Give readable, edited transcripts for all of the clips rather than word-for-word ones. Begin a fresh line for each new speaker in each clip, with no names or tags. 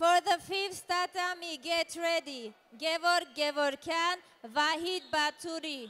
For the fifth tatami, get ready. Gevor Gevorkyan, Vahid Baturi.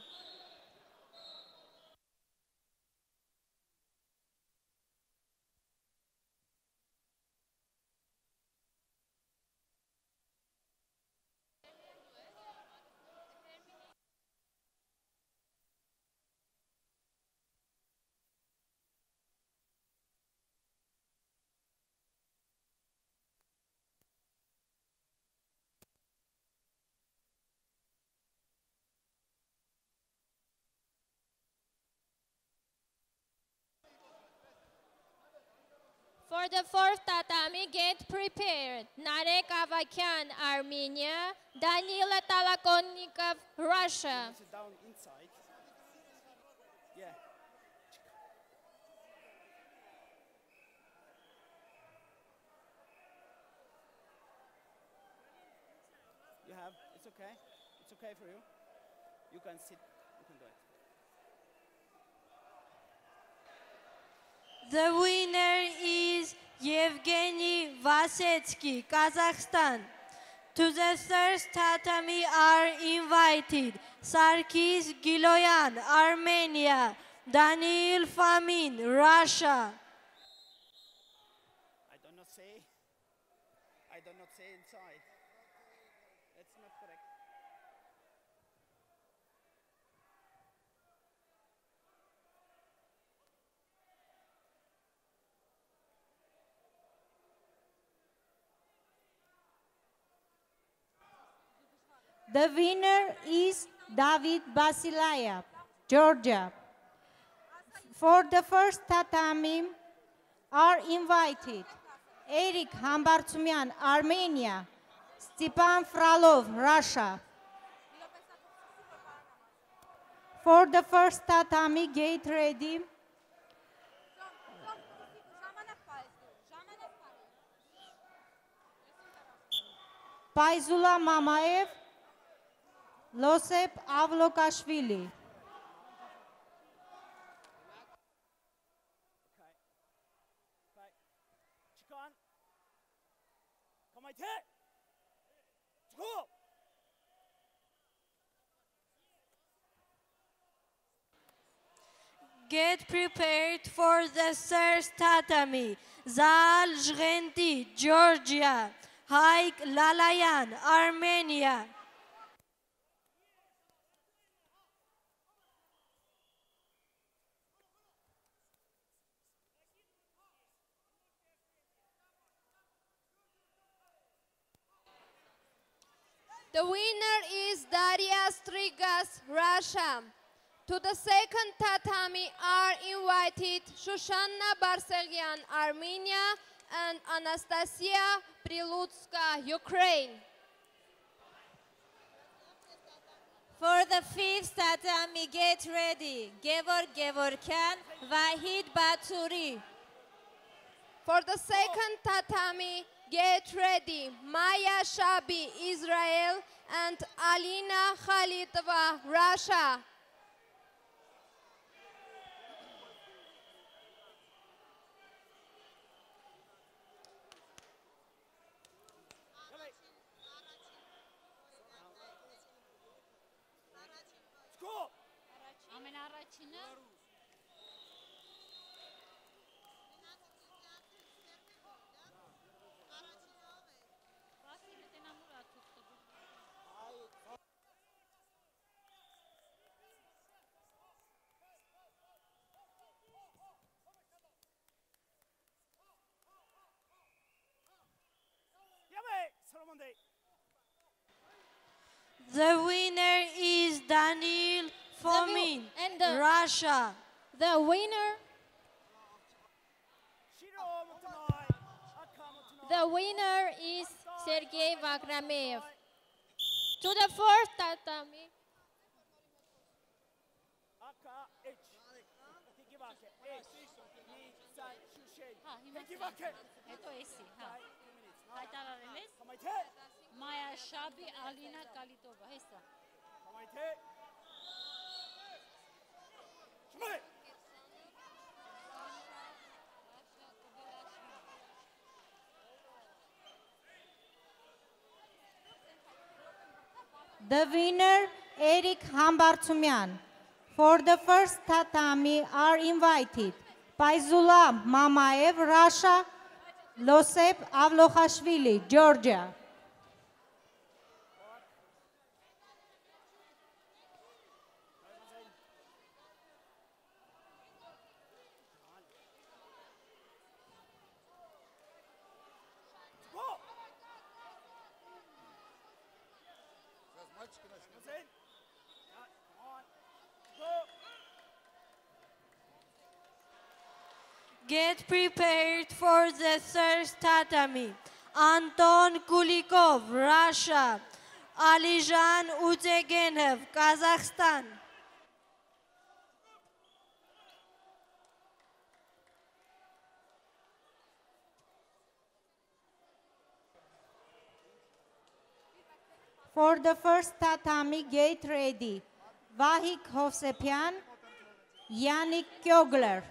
For the fourth tatami, get prepared. Narek Avakyan, Armenia. Danila Talakonnikov, Russia.
Sit down inside. Yeah. You have, it's okay. It's okay for you. You can sit, you can do it.
The winner is Yevgeny Vasetsky, Kazakhstan. To the third tatami are invited Sarkis Giloyan, Armenia, Daniil Fomin, Russia.
I do not say inside. That's not correct.
The winner is David Basilayev, Georgia. For the first tatami are invited Eric Hambartsumyan, Armenia, Stepan Frolov, Russia. For the first tatami, get ready. Paizula Mamaev, Losep Avlokashvili.
Chikan. Kamaite. Go.
Get prepared for the third tatami. Zal Zhgenti, Georgia. Haik Lalayan, Armenia.
The winner is Daria Strigas, Russia. To the second tatami are invited Shoshana Barselyan, Armenia, and Anastasia Prilutska, Ukraine. For the fifth tatami, get ready. Gevor Gevorkyan, Vahid Baturi. For the second tatami, get ready. Maya Shabi, Israel, and Alina Khalitova, Russia.
Go.
The winner is Daniil Fomin, Russia.
The winner is Sergei Vagramev. To the fourth tatami.
Maya Shabi, Alina Khalitova.
The winner, Eric Hambartsumyan. For the first tatami are invited Paizula Mamaev, Russia, Losep Avlokhashvili, Georgia.
Get prepared for the third tatami. Anton Kulikov, Russia. Alijan Utegenev, Kazakhstan.
For the first tatami, get ready. Vahik Hovsepian, Yannick Kjogler.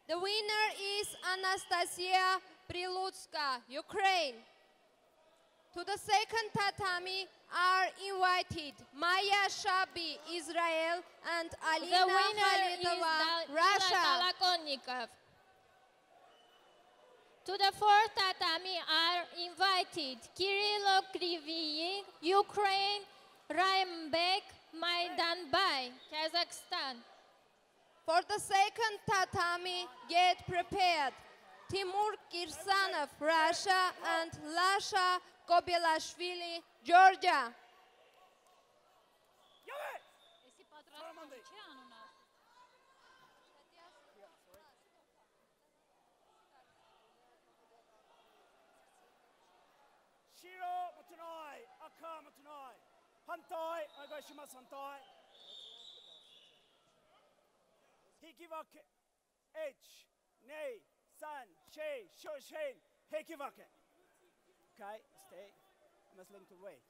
The winner is Anastasia Prilutska, Ukraine. To the second tatami are invited Maya Shabi, Israel, and Alina Khalidova, Russia.
To the fourth tatami are invited Kirilo Kriviyin, Ukraine, Raimbek Maidanbay, Kazakhstan.
For the second tatami, get prepared. Timur Kirsanov, Russia, and Lasha Kobilashvili, Georgia.
Shiro Matanai, Aka Matanai, Hantai, Agashimas Hantai. Hikivake, H, Nei, San, She, Shoshain, Hikivake. Okay, stay. You must learn to wait.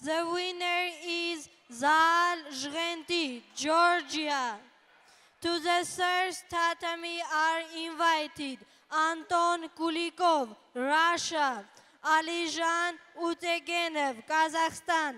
The winner is Zal Zhgenti, Georgia. To the third tatami are invited Anton Kulikov, Russia, Alijan Utegenev, Kazakhstan.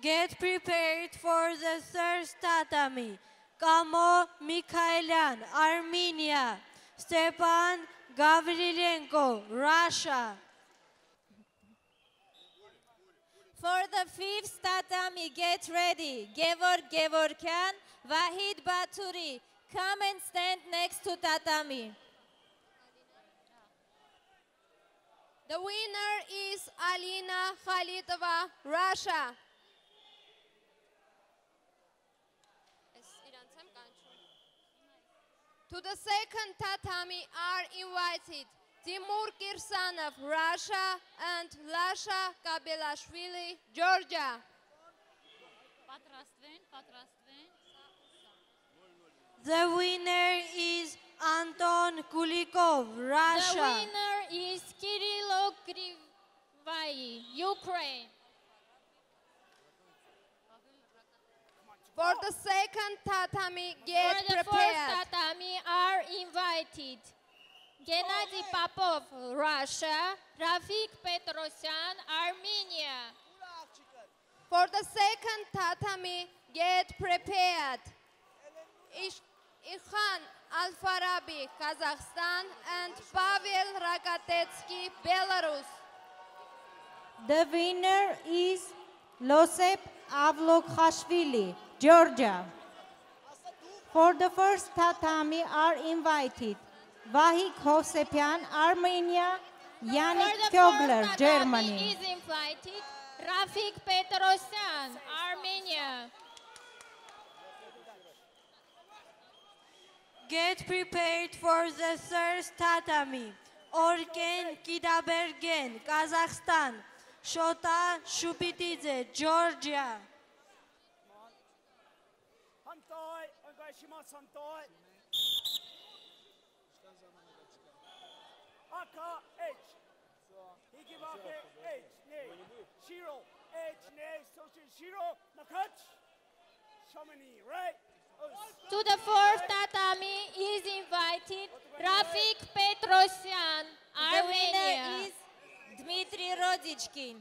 Get prepared for the third tatami. Kamo Mikhailian, Armenia. Stepan Gavrilenko, Russia.
For the fifth tatami, get ready. Gevorkyan, Vahid Baturi. Come and stand next to tatami. The winner is Alina Khalidova, Russia. To the second tatami are invited Timur Kirsanov, Russia, and Lasha Kabelashvili, Georgia.
The winner is Anton Kulikov, Russia.
The winner is Kirilo Vai, Ukraine.
For the second tatami, get
For the fourth
prepared.
tatami are invited Gennady Popov, Russia, Rafik Petrosyan, Armenia.
For the second tatami, get prepared. Ikhan Al-Farabi, Kazakhstan, and Pavel Rakatetsky, Belarus.
The winner is Losep Avlokhashvili, Georgia. For the first tatami are invited Vahik Hovsepian, Armenia, Yannick
For the
Kogler,
fourth tatami
Germany.
is invited Rafik Petrosyan, Armenia.
Get prepared for the third tatami. Orgen Kidabergen, Kazakhstan. Shota Shubididze, Georgia.
Hantoy, Angashima Santoy. Aka H. Hikibake H. Ne. Shiro H. Ne. Social Shiro Nakach. Shamani, right?
To the fourth tatami is invited Rafik Petrosyan,
The winner
Armenia.
is Dmitry Rodichkin,